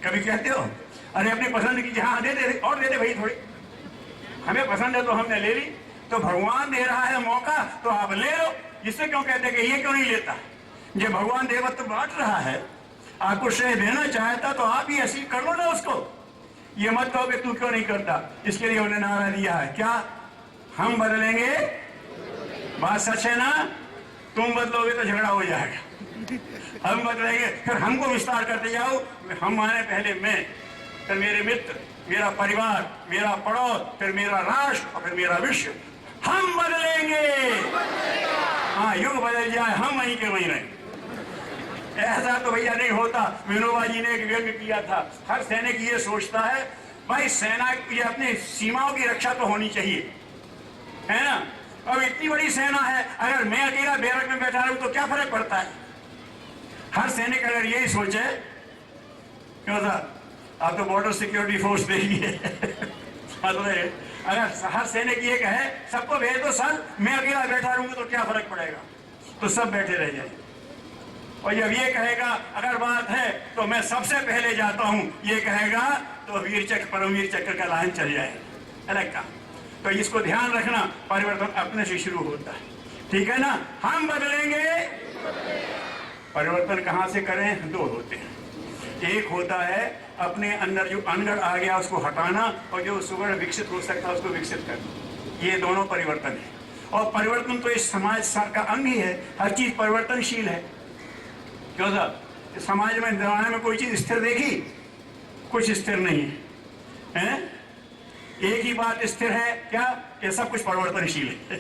कभी कहते हो अरे अपनी पसंद की जहां दे दे और दे दे भाई, थोड़ी हमें पसंद है तो हमने ले ली, तो भगवान दे रहा है मौका तो आप ले लो। इससे क्यों कहते कि ये क्यों नहीं लेता? जब भगवान देवत्व बांट रहा है, आपको श्रेय देना चाहता तो आप ही ऐसी कर लो ना उसको। ये मत कहो कि तू क्यों नहीं करता। इसके लिए उन्होंने नारा दिया है क्या? हम बदलेंगे, बात सच है ना? तुम बदलोगे तो झगड़ा हो जाएगा। हम बदलेंगे, फिर हमको विस्तार करते जाओ। हम माने पहले मैं, फिर मेरे मित्र, मेरा परिवार, मेरा पड़ोस, फिर मेरा राष्ट्र और फिर मेरा विश्व। हम बदलेंगे। हाँ, युग बदल जाए, हम वहीं के वहीं रहें। ऐसा तो भैया नहीं होता। विनोबा जी ने एक व्यंग किया था, हर सैनिक ये सोचता है भाई सेना की अपनी सीमाओं की रक्षा तो होनी चाहिए, है ना? अब इतनी बड़ी सेना है, अगर मैं अकेला बैरक में बैठा रहूं तो क्या फर्क पड़ता है? हर सैनिक अगर यही सोचे, क्यों सर आप तो बॉर्डर सिक्योरिटी फोर्स देखिए अगर हर सैनिक ये कहे सबको भेज दो सर, मैं अकेला बैठा रहूंगा तो क्या फर्क पड़ेगा, तो सब बैठे रह जाए। और जब ये कहेगा अगर बात है तो मैं सबसे पहले जाता हूं, ये कहेगा तो वीर चक्र परमवीर चक्र का लाइन चल जाए अलग का। तो इसको ध्यान रखना, परिवर्तन अपने से शुरू होता है, ठीक है ना? हम बदलेंगे। परिवर्तन कहां से करें? दो होते हैं। एक होता है अपने अंदर जो अनगढ़ आ गया उसको हटाना, और जो सुगढ़ विकसित हो सकता है उसको विकसित करना। ये दोनों परिवर्तन है। और परिवर्तन तो इस समाज का अंग ही है। हर चीज परिवर्तनशील है। क्यों साहब? समाज में जमाने में कोई चीज स्थिर देखी? कुछ स्थिर नहीं है, एक ही बात स्थिर है क्या? ये सब कुछ परिवर्तनशील है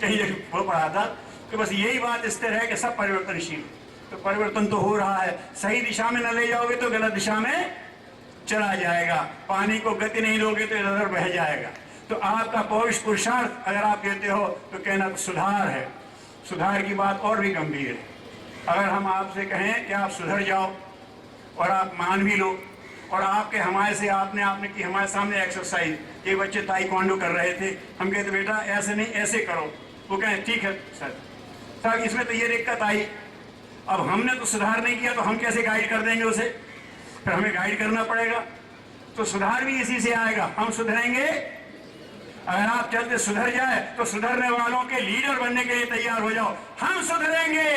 कहीं वो पढ़ा था कि बस यही बात स्थिर है कि सब परिवर्तनशील। तो परिवर्तन तो हो रहा है, सही दिशा में न ले जाओगे तो गलत दिशा में चला जाएगा। पानी को गति नहीं दोगे तो इधर बह जाएगा। तो आपका पौरुष पुरुषार्थ अगर आप कहते हो तो कहना तो सुधार है। सुधार की बात और भी गंभीर है। अगर हम आपसे कहें कि आप सुधर जाओ और आप मान भी लो, और आपके आपने की हमारे सामने एक्सरसाइज, ये बच्चे ताइक्वांडो कर रहे थे, हम कहते बेटा ऐसे नहीं ऐसे करो, वो कहें ठीक है सर इसमें तो ये दिक्कत आई। अब हमने तो सुधार नहीं किया तो हम कैसे गाइड कर देंगे उसे? फिर हमें गाइड करना पड़ेगा। तो सुधार भी इसी से आएगा, हम सुधरेंगे। अगर आप चलते सुधर जाए तो सुधरने वालों के लीडर बनने के लिए तैयार हो जाओ। हम सुधरेंगे।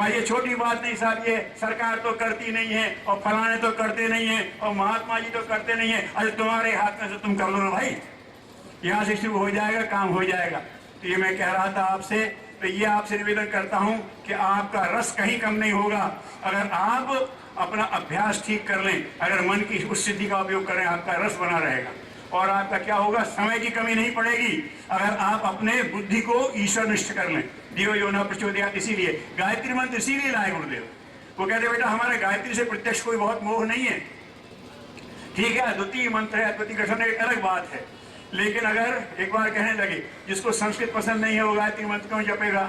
ये छोटी बात नहीं साहब, ये सरकार तो करती नहीं है और फलाने तो करते नहीं है और महात्मा जी तो करते नहीं है। अरे तुम्हारे हाथ में से तुम कर लो ना भाई, यहाँ से शुरू हो जाएगा, काम हो जाएगा। तो ये मैं कह रहा था आपसे, तो ये आपसे निवेदन करता हूं कि आपका रस कहीं कम नहीं होगा अगर आप अपना अभ्यास ठीक कर लें। अगर मन की उस सिद्धि का उपयोग करें, आपका रस बना रहेगा। और आपका क्या होगा? समय की कमी नहीं पड़ेगी अगर आप अपने बुद्धि को ईश्वर निष्ठ कर लें। दियो यो न प्रचोदयात्, इसीलिए गायत्री मंत्र इसीलिए लाए गुरुदेव। वो कहते बेटा हमारे गायत्री से प्रत्यक्ष कोई बहुत मोह नहीं है, ठीक है, द्वितीय मंत्र है, द्वितीय गठन एक अलग बात है। लेकिन अगर एक बार कहने लगे जिसको संस्कृत पसंद नहीं है वो गायत्री मंत्र क्यों जपेगा?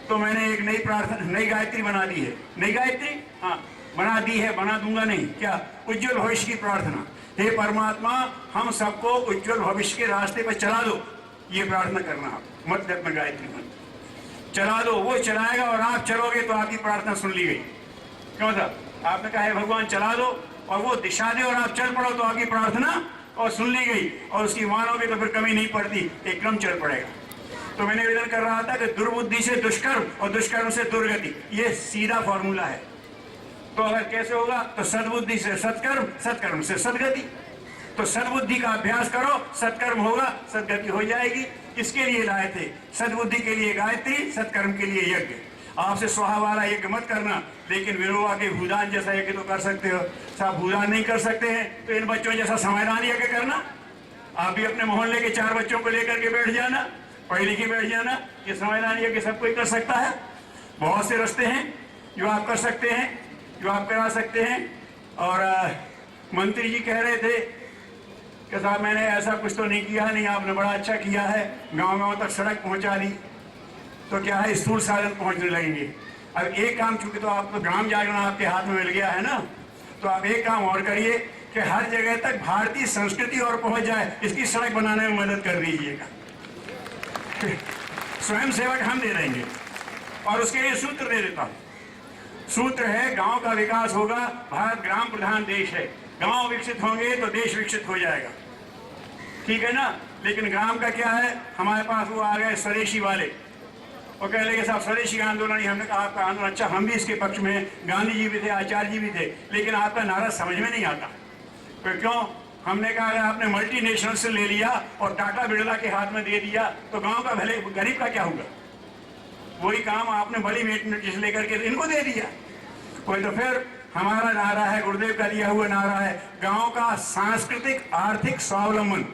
तो मैंने एक नई प्रार्थना, नई गायत्री बना दी है। नई गायत्री हाँ बना दी है, बना दूंगा नहीं। क्या? उज्जवल भविष्य की प्रार्थना। हे परमात्मा, हम सबको उज्जवल भविष्य के रास्ते पर चला दो, ये प्रार्थना करना। आप मत जपना गायत्री मंत्र, चला दो, वो चलाएगा और आप चलोगे तो आपकी प्रार्थना सुन ली गई। क्यों था? आपने कहा है भगवान चला दो और वो दिशा दे और आप चल पड़ो तो आपकी प्रार्थना और सुन ली गई, और उसकी मानोगे तो फिर कमी नहीं पड़ती, एकदम चल पड़ेगा। तो मैंने निवेदन कर रहा था कि दुर्बुद्धि से दुष्कर्म और दुष्कर्म से दुर्गति, ये सीधा फॉर्मूला है। तो अगर कैसे होगा? तो सद्बुद्धि से सत्कर्म, सत्कर्म से सदगति। तो सद्बुद्धि का अभ्यास करो, सत्कर्म होगा, सदगति हो जाएगी। इसके लिए लाए थे, सद्बुद्धि के लिए गायत्री, सत्कर्म के लिए यज्ञ। आपसे स्वाहा वाला यज्ञ मत करना, लेकिन विनोबा के भूदान जैसा यज्ञ तो कर सकते हो। साहब भूदान नहीं कर सकते हैं तो इन बच्चों जैसा समयदान यज्ञ करना। आप भी अपने मोहल्ले के 4 बच्चों को लेकर के बैठ जाना, पढ़े लिखे बैठ जाना। ये समयदान यज्ञ सब कोई कर सकता है। बहुत से रास्ते हैं जो आप कर सकते हैं, जो आप करा सकते हैं। और मंत्री जी कह रहे थे कि साहब मैंने ऐसा कुछ तो नहीं किया, नहीं आपने बड़ा अच्छा किया है, गांव-गांव तक सड़क पहुंचा दी। तो क्या है, स्थूल साधन पहुंचने लगेंगे। अब एक काम, चूंकि तो आपको ग्राम जागरण आपके हाथ में मिल गया है ना, तो आप एक काम और करिए कि हर जगह तक भारतीय संस्कृति और पहुंच जाए, इसकी सड़क बनाने में मदद कर दीजिएगा। स्वयं सेवक हम दे देंगे और उसके लिए सूत्र दे देता हूं। सूत्र है गांव का विकास होगा। भारत ग्राम प्रधान देश है, गांव विकसित होंगे तो देश विकसित हो जाएगा, ठीक है ना। लेकिन ग्राम का क्या है, हमारे पास वो आ गए स्वदेशी वाले, वो कह लगे साहब स्वदेशी आंदोलन ही। हमने कहा आपका आंदोलन अच्छा, हम भी इसके पक्ष में, गांधी जी भी थे, आचार्य जी भी थे, लेकिन आपका नारा समझ में नहीं आता। तो क्यों? हमने कहा अगर आपने मल्टीनेशनल से ले लिया और टाटा बिरला के हाथ में दे दिया तो गांव का भले गरीब का क्या होगा? वही काम आपने बड़ी मेट लेकर के इनको दे दिया। कोई तो फिर हमारा नारा है, गुरुदेव का दिया हुआ नारा है, गांव का सांस्कृतिक आर्थिक स्वावलंबन।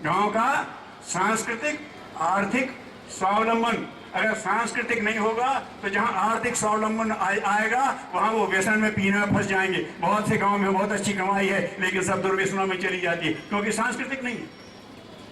गांव का सांस्कृतिक आर्थिक स्वावलंबन। अगर सांस्कृतिक नहीं होगा तो जहां आर्थिक स्वावलंबन आएगा वहां वो व्यसन में पीने में फंस जाएंगे। बहुत से गांव में बहुत अच्छी कमाई है लेकिन सब दुर्व्यसनों में चली जाती है क्योंकि सांस्कृतिक नहीं है।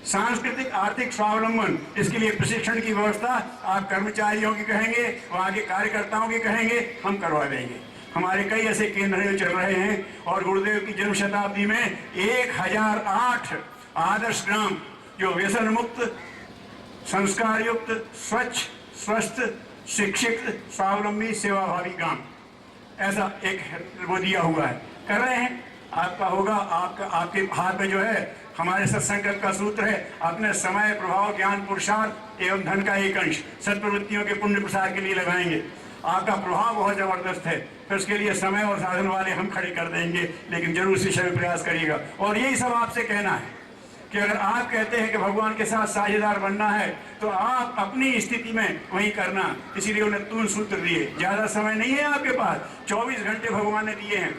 सांस्कृतिक आर्थिक स्वावलंबन, इसके लिए प्रशिक्षण की व्यवस्था आप कर्मचारियों की कहेंगे, वहां के कार्यकर्ताओं की कहेंगे, हम करवा देंगे। हमारे कई ऐसे केंद्र चल रहे हैं और गुरुदेव की जन्म शताब्दी में 1008 आदर्श ग्राम जो व्यसन मुक्त, संस्कार युक्त, स्वच्छ, स्वस्थ, शिक्षित, स्वावलंबी, सेवाभावी गांव, ऐसा एक वो दिया हुआ है। कर रहे हैं, आपका होगा। आपके हाथ में जो है हमारे सत्संकल्प का सूत्र है, अपने समय, प्रभाव, ज्ञान, पुरुषार्थ एवं धन का एक अंश सत्प्रवृत्तियों के पुण्य प्रसार के लिए लगाएंगे। आपका प्रभाव बहुत जबरदस्त है, फिर उसके लिए समय और साधन वाले हम खड़े कर देंगे, लेकिन जरूर इस विषय में प्रयास करिएगा। और यही सब आपसे कहना है कि अगर आप कहते हैं कि भगवान के साथ साझेदार बनना है तो आप अपनी स्थिति में वही करना। इसीलिए उन्हें 3 सूत्र दिए। ज्यादा समय नहीं है आपके पास, 24 घंटे भगवान ने दिए हैं।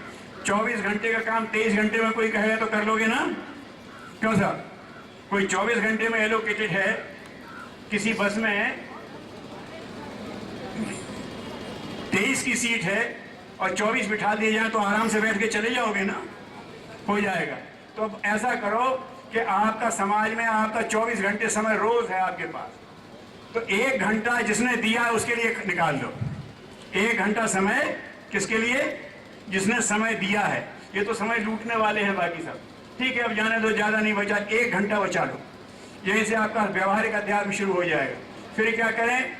24 घंटे का काम 23 घंटे में कोई कहेगा तो कर लोगे ना? क्यों साहब? कोई 24 घंटे में एलोकेटेड है, किसी बस में 23 की सीट है और 24 बिठा दिए जाए तो आराम से बैठ के चले जाओगे ना? हो जाएगा। तो अब ऐसा करो कि आपका समाज में आपका 24 घंटे समय रोज है आपके पास, तो 1 घंटा जिसने दिया है उसके लिए निकाल लो। 1 घंटा समय किसके लिए? जिसने समय दिया है। ये तो समय लूटने वाले हैं बाकी सब, ठीक है, अब जाने दो, ज्यादा नहीं बचा, 1 घंटा बचा लो। यहीं से आपका व्यवहारिक अध्यात्म शुरू हो जाएगा। फिर क्या करें?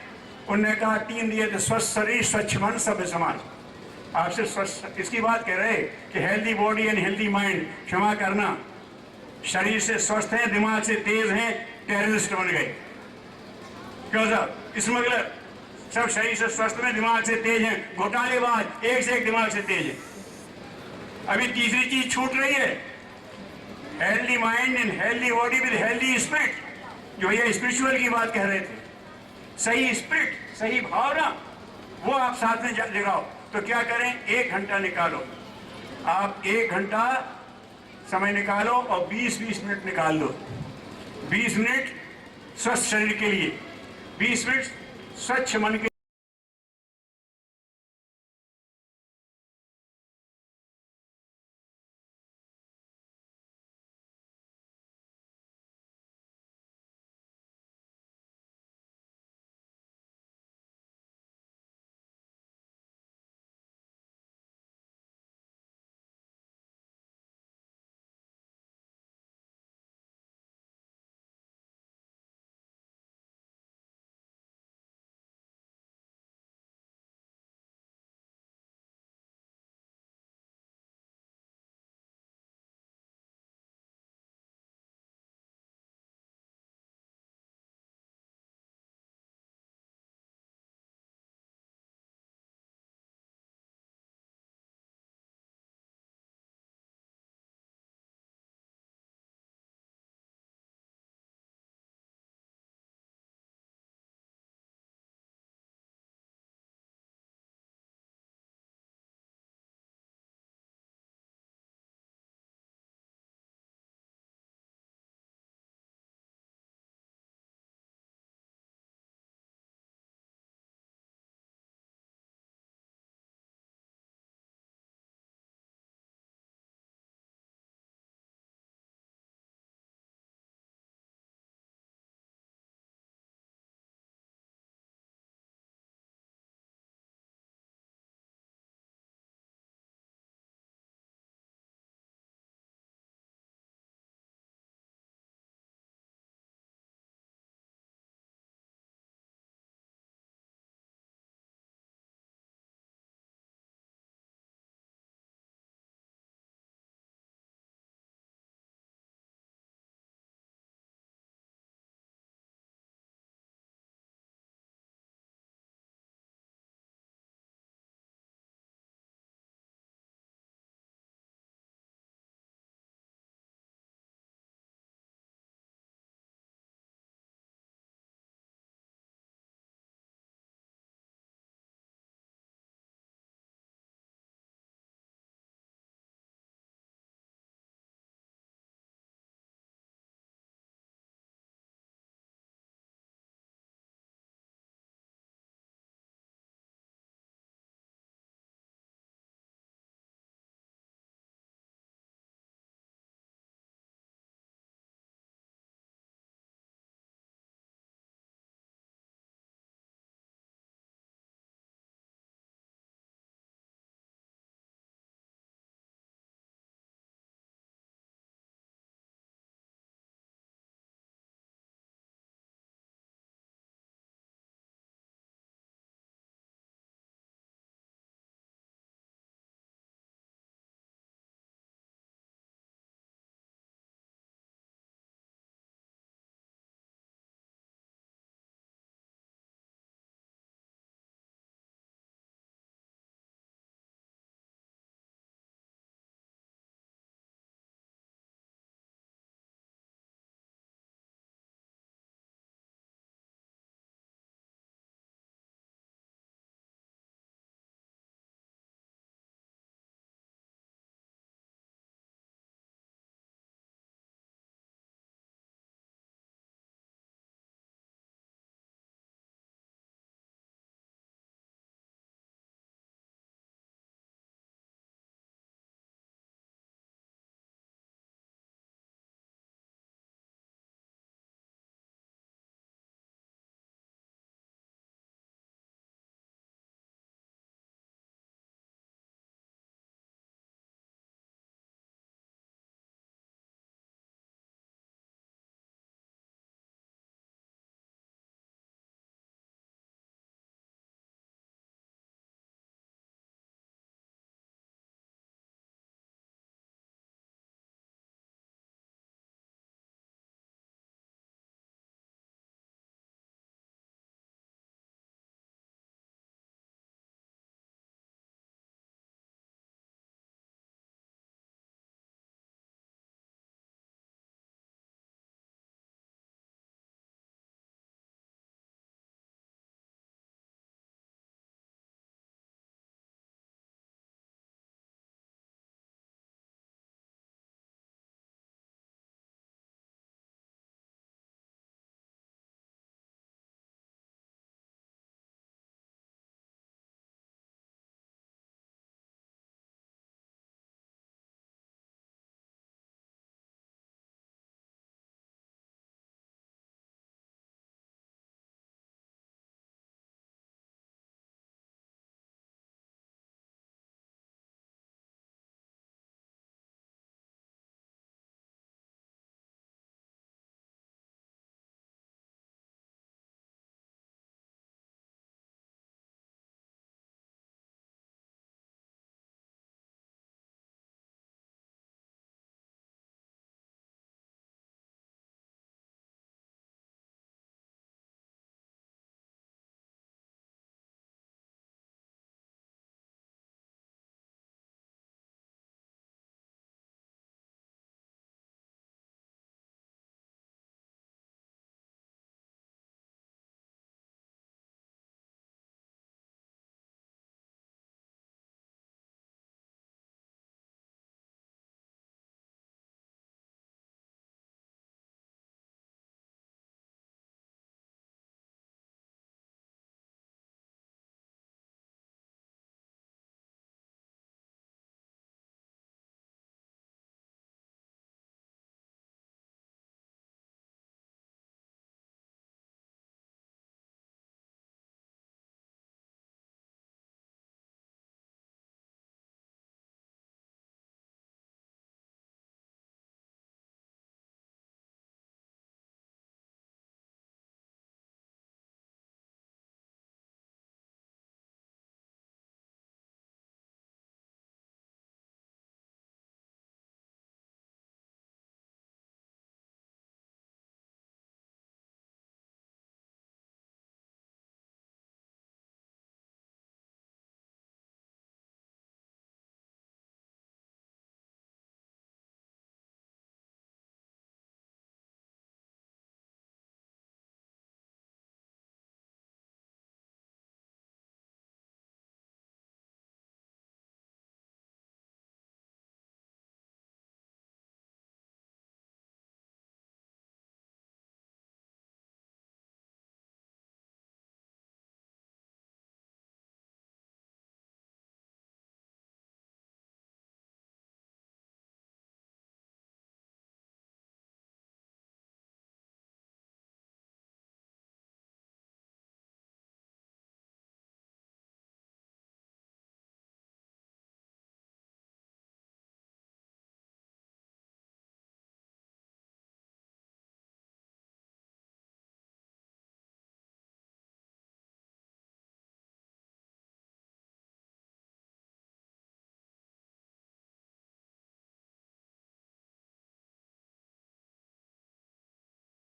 उन्होंने कहा 3 दिए थे, स्वस्थ शरीर, स्वच्छ मन, सभ्य समाज। आपसे स्वस्थ इसकी बात कह रहे कि healthy body and healthy mind. क्षमा करना, शरीर से स्वस्थ हैं, दिमाग से तेज हैं, टेररिस्ट बन गए। क्यों साहब? स्मगलर सब शरीर से स्वस्थ में, दिमाग से तेज हैं, घोटालेबाज एक से एक दिमाग से तेज है। अभी तीसरी चीज छूट रही है, healthy mind and healthy body with healthy spirit, जो ये स्पिरिचुअल की बात कह रहे थे। सही स्पिरिट, सही भावना, वो आप साथ में जगाओ। तो क्या करें? 1 घंटा निकालो। आप 1 घंटा समय निकालो और 20-20 मिनट निकाल लो। 20 मिनट स्वस्थ शरीर के लिए, 20 मिनट स्वच्छ मन के